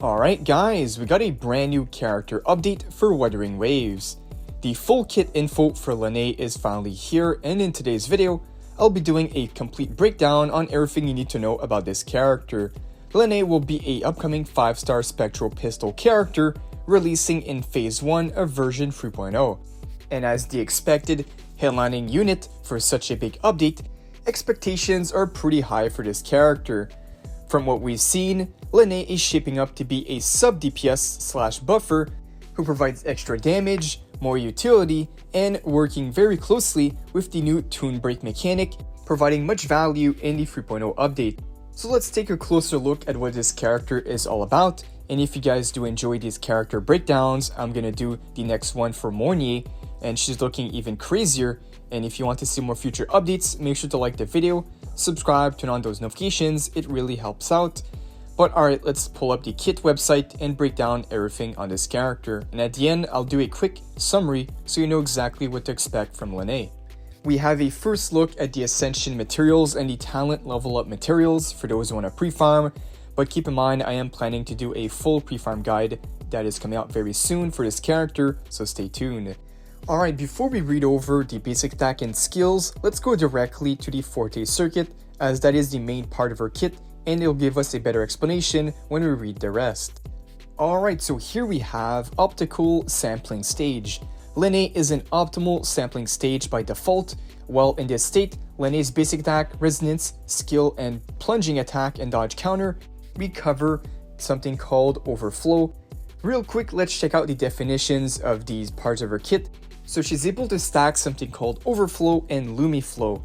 Alright guys, we got a brand new character update for Wuthering Waves. The full kit info for LYNAE is finally here, and in today's video, I'll be doing a complete breakdown on everything you need to know about this character. LYNAE will be a upcoming 5-star Spectral Pistol character releasing in Phase 1 of version 3.0. And as the expected headlining unit for such a big update, expectations are pretty high for this character. From what we've seen, LYNAE is shaping up to be a sub-DPS / buffer who provides extra damage, more utility, and working very closely with the new Toon Break mechanic, providing much value in the 3.0 update. So let's take a closer look at what this character is all about, and if you guys do enjoy these character breakdowns, I'm gonna do the next one for Mornier, and she's looking even crazier. And if you want to see more future updates, make sure to like the video, subscribe, turn on those notifications, it really helps out. But alright, let's pull up the kit website and break down everything on this character. And at the end, I'll do a quick summary so you know exactly what to expect from LYNAE. We have a first look at the Ascension materials and the talent level up materials for those who want to pre-farm. But keep in mind, I am planning to do a full pre-farm guide that is coming out very soon for this character, so stay tuned. Alright, before we read over the basic attack and skills, let's go directly to the Forte circuit, as that is the main part of her kit, and it'll give us a better explanation when we read the rest. Alright, so here we have Optical Sampling Stage. LYNAE is an optimal sampling stage by default. While in this state, LYNAE's basic attack, resonance, skill, and plunging attack and dodge counter, we cover something called overflow. Real quick, let's check out the definitions of these parts of her kit. So she's able to stack something called overflow and lumiflow.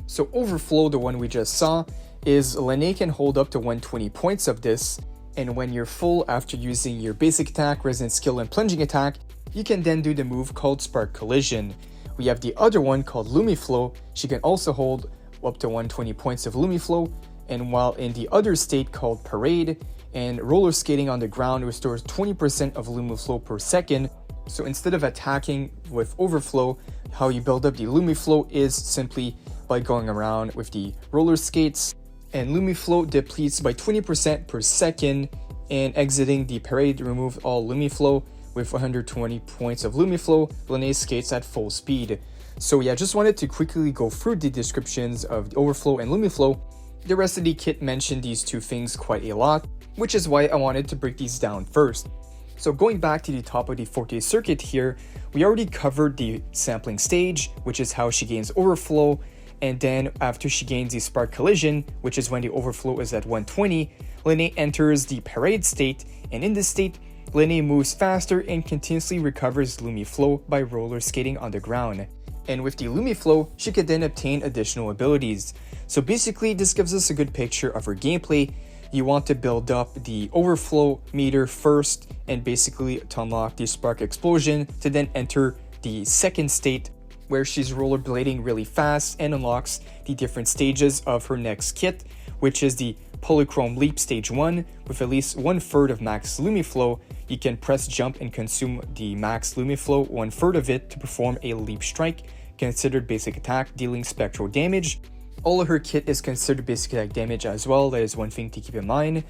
So overflow, the one we just saw, is LYNAE can hold up to 120 points of this, and when you're full after using your basic attack, resonance skill, and plunging attack, you can then do the move called Spark Collision. We have the other one called Lumiflow. She can also hold up to 120 points of Lumiflow, and while in the other state called Parade, and roller skating on the ground restores 20% of Lumiflow per second. So instead of attacking with overflow, how you build up the Lumiflow is simply by going around with the roller skates, and Lumiflow depletes by 20% per second, and exiting the parade remove all Lumiflow. With 120 points of Lumiflow, LYNAE skates at full speed. So yeah, just wanted to quickly go through the descriptions of the overflow and Lumiflow. The rest of the kit mentioned these two things quite a lot, which is why I wanted to break these down first. So going back to the top of the Forte circuit here, we already covered the sampling stage, which is how she gains overflow, and then after she gains the Spark Collision, which is when the overflow is at 120, LYNAE enters the parade state, and in this state, LYNAE moves faster and continuously recovers Lumiflow by roller skating on the ground. And with the Lumiflow, she could then obtain additional abilities. So basically, this gives us a good picture of her gameplay. You want to build up the overflow meter first, and basically to unlock the Spark Explosion to then enter the second state where she's rollerblading really fast and unlocks the different stages of her next kit, which is the Polychrome Leap Stage 1. With at least 1/3 of max Lumiflow, you can press jump and consume the max Lumiflow, 1/3 of it, to perform a Leap Strike, considered basic attack, dealing spectral damage. All of her kit is considered basic attack damage as well, that is one thing to keep in mind.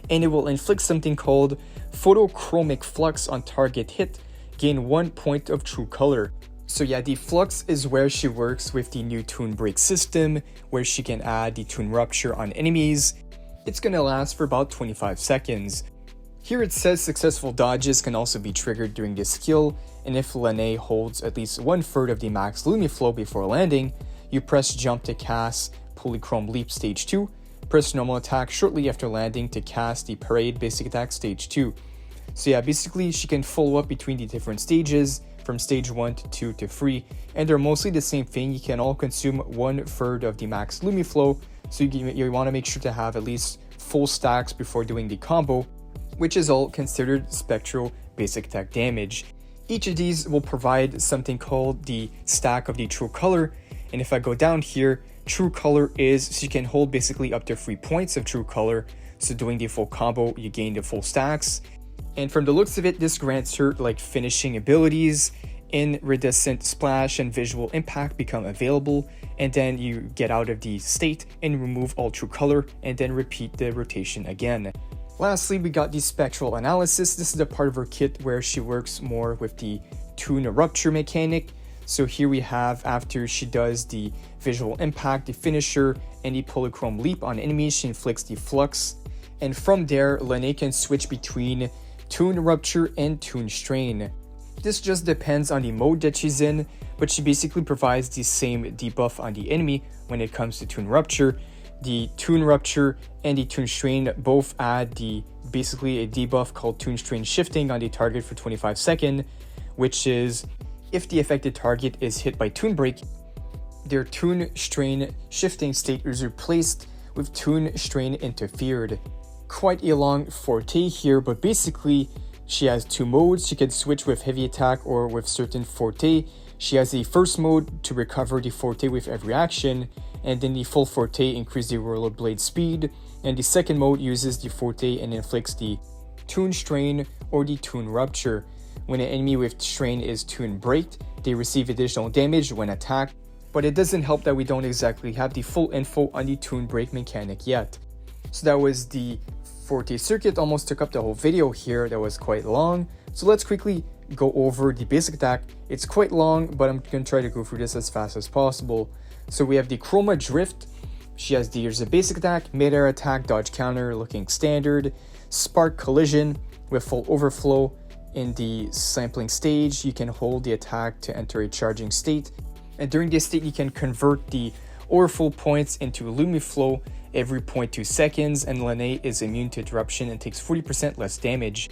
And it will inflict something called Photochromic Flux on target hit, gain 1 point of true color. So yeah, the Flux is where she works with the new Toon Break system, where she can add the Toon Rupture on enemies. It's gonna last for about 25 seconds. Here it says successful dodges can also be triggered during this skill, and if LYNAE holds at least 1/3 of the max Lumiflow before landing, you press jump to cast Polychrome Leap Stage 2, press normal attack shortly after landing to cast the Parade Basic Attack Stage 2. So yeah, basically she can follow up between the different stages, from stage 1 to 2 to 3, and they're mostly the same thing. You can all consume 1/3 of the max Lumiflow, so you want to make sure to have at least full stacks before doing the combo, which is all considered spectral basic attack damage. Each of these will provide something called the stack of the true color, and if I go down here, true color is, so you can hold basically up to 3 points of true color, so doing the full combo, you gain the full stacks. And from the looks of it, this grants her like finishing abilities. Iridescent Splash and Visual Impact become available, and then you get out of the state and remove all true color, and then repeat the rotation again. Lastly, we got the spectral analysis. This is the part of her kit where she works more with the tune rupture mechanic. So here we have, after she does the visual impact, the finisher, and the polychrome leap on enemies, she inflicts the flux. And from there, LYNAE can switch between tune rupture and tune strain. This just depends on the mode that she's in, but she basically provides the same debuff on the enemy when it comes to tune rupture. The tune rupture and the tune strain both add basically a debuff called tune strain shifting on the target for 25 seconds, which is if the affected target is hit by tune break, their tune strain shifting state is replaced with tune strain interfered. Quite a long Forte here, but basically she has two modes. She can switch with heavy attack or with certain Forte. She has the first mode to recover the Forte with every action, and then the full Forte increases the roller blade speed, and the second mode uses the Forte and inflicts the tune strain or the tune rupture. When an enemy with strain is tune breaked, they receive additional damage when attacked, but it doesn't help that we don't exactly have the full info on the tune break mechanic yet. So that was the Forte circuit. Almost took up the whole video here. That was quite long. So let's quickly go over the basic attack. It's quite long, but I'm going to try to go through this as fast as possible. So we have the Chroma Drift. There's a basic attack, mid-air attack, dodge counter looking standard, spark collision with full overflow. In the sampling stage, you can hold the attack to enter a charging state, and during this state you can convert the overflow points into Lumiflow every 0.2 seconds, and LYNAE is immune to interruption and takes 40% less damage.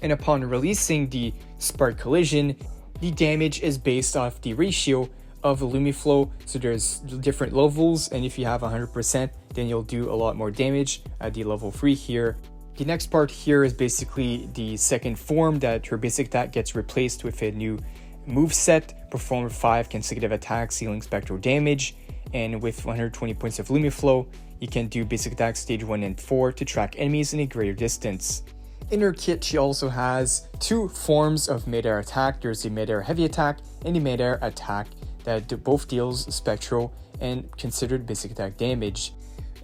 And upon releasing the spark collision, the damage is based off the ratio of Lumiflow, so there's different levels, and if you have 100%, then you'll do a lot more damage at the level 3 here. The next part here is basically the second form, that her basic attack gets replaced with a new move set, perform 5 consecutive attacks dealing spectral damage, and with 120 points of Lumiflow, you can do basic attack stage 1 and 4 to track enemies in a greater distance. In her kit, she also has two forms of mid-air attack. There's the mid-air heavy attack and the mid-air attack that both deals spectral and considered basic attack damage.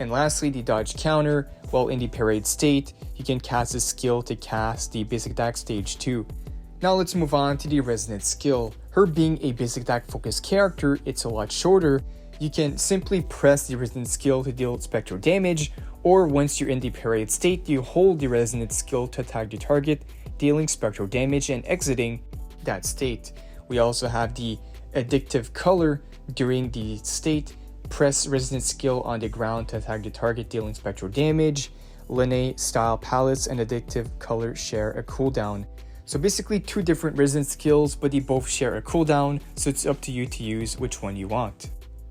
And lastly, the dodge counter. While in the parade state, you can cast a skill to cast the basic attack stage 2. Now let's move on to the resonant skill. Her being a basic attack focused character, it's a lot shorter. You can simply press the resonant skill to deal spectral damage, or once you're in the parade state, you hold the resonant skill to attack the target, dealing spectral damage and exiting that state. We also have the addictive color. During the state, press resonant skill on the ground to attack the target, dealing spectral damage. LYNAE style palettes and addictive color share a cooldown. So basically two different resonant skills, but they both share a cooldown, so it's up to you to use which one you want.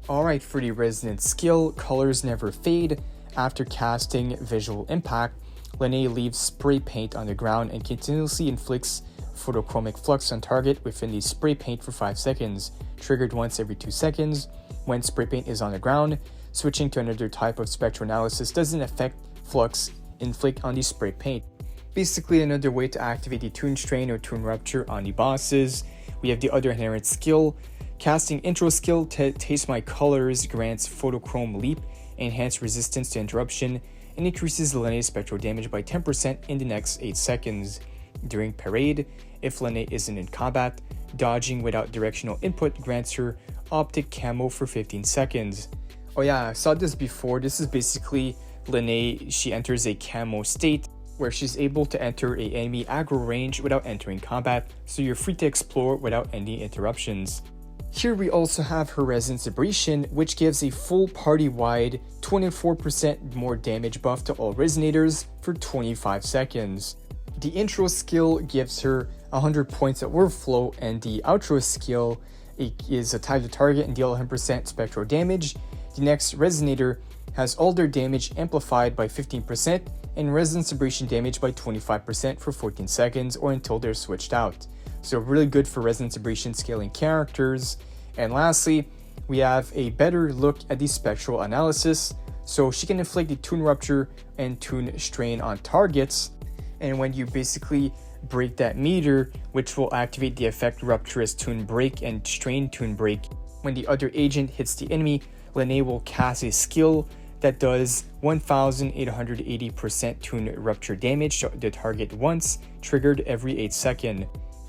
Alright, for the resonant skill, colors never fade. After casting visual impact, LYNAE leaves spray paint on the ground and continuously inflicts photochromic flux on target within the spray paint for 5 seconds, triggered once every 2 seconds. When spray paint is on the ground, switching to another type of spectral analysis doesn't affect flux inflict on the spray paint. Basically another way to activate the tune strain or tune rupture on the bosses. We have the other inherent skill. Casting intro skill Taste My Colors grants photochrome leap, enhanced resistance to interruption, and increases LYNAE's spectral damage by 10% in the next 8 seconds. During parade, if LYNAE isn't in combat, dodging without directional input grants her optic camo for 15 seconds. Oh yeah, I saw this before. This is basically LYNAE, she enters a camo state where she's able to enter a enemy aggro range without entering combat, so you're free to explore without any interruptions. Here we also have her Resonance Aberration, which gives a full party-wide 24% more damage buff to all resonators for 25 seconds. The intro skill gives her 100 points of overflow, and the outro skill is attack the target and deal 100% spectral damage. The next resonator has all their damage amplified by 15% and Resonance Aberration damage by 25% for 14 seconds or until they're switched out. So really good for Resonance Aberration scaling characters. And lastly, we have a better look at the spectral analysis. So she can inflict the tune rupture and tune strain on targets. And when you basically break that meter, which will activate the effect rupturous tune break and strain tune break, when the other agent hits the enemy, LYNAE will cast a skill that does 1880% tune rupture damage to the target once, triggered every 8 seconds,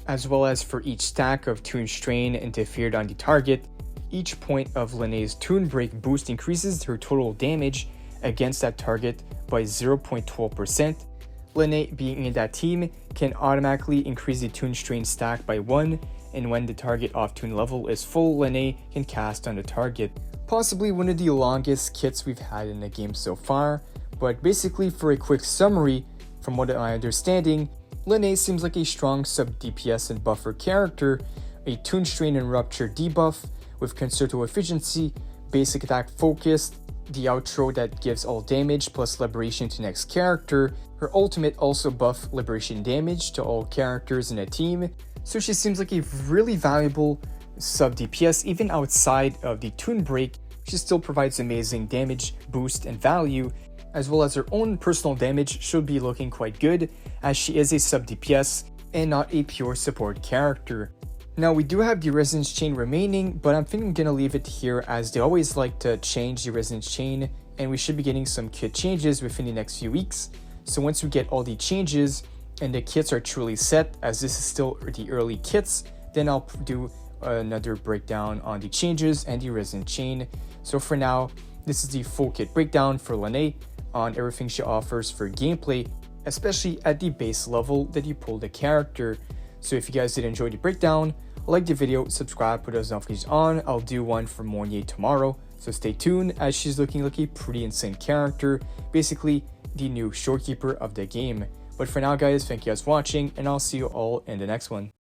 as well as for each stack of tune strain interfered on the target. Each point of LYNAE's tune break boost increases her total damage against that target by 0.12%. LYNAE, being in that team, can automatically increase the tune strain stack by 1, and when the target off tune level is full, LYNAE can cast on the target. Possibly one of the longest kits we've had in the game so far, but basically for a quick summary, from what I'm understanding, LYNAE seems like a strong sub DPS and buffer character, a tune strain and rupture debuff with concerto efficiency, basic attack focused, the outro that gives all damage plus liberation to next character. Her ultimate also buff liberation damage to all characters in a team, so she seems like a really valuable sub DPS. Even outside of the tune break, she still provides amazing damage boost and value, as well as her own personal damage should be looking quite good, as she is a sub DPS and not a pure support character. Now we do have the Resonance Chain remaining, but I'm thinking I'm gonna leave it here as they always like to change the Resonance Chain, and we should be getting some kit changes within the next few weeks. So once we get all the changes and the kits are truly set, as this is still the early kits, then I'll do another breakdown on the changes and the Resonance Chain. So for now, this is the full kit breakdown for LYNAE on everything she offers for gameplay, especially at the base level that you pull the character. So if you guys did enjoy the breakdown, like the video, subscribe, put those notifications on. I'll do one for LYNAE tomorrow, so stay tuned as she's looking like a pretty insane character, basically the new shorekeeper of the game. But for now guys, thank you guys for watching, and I'll see you all in the next one.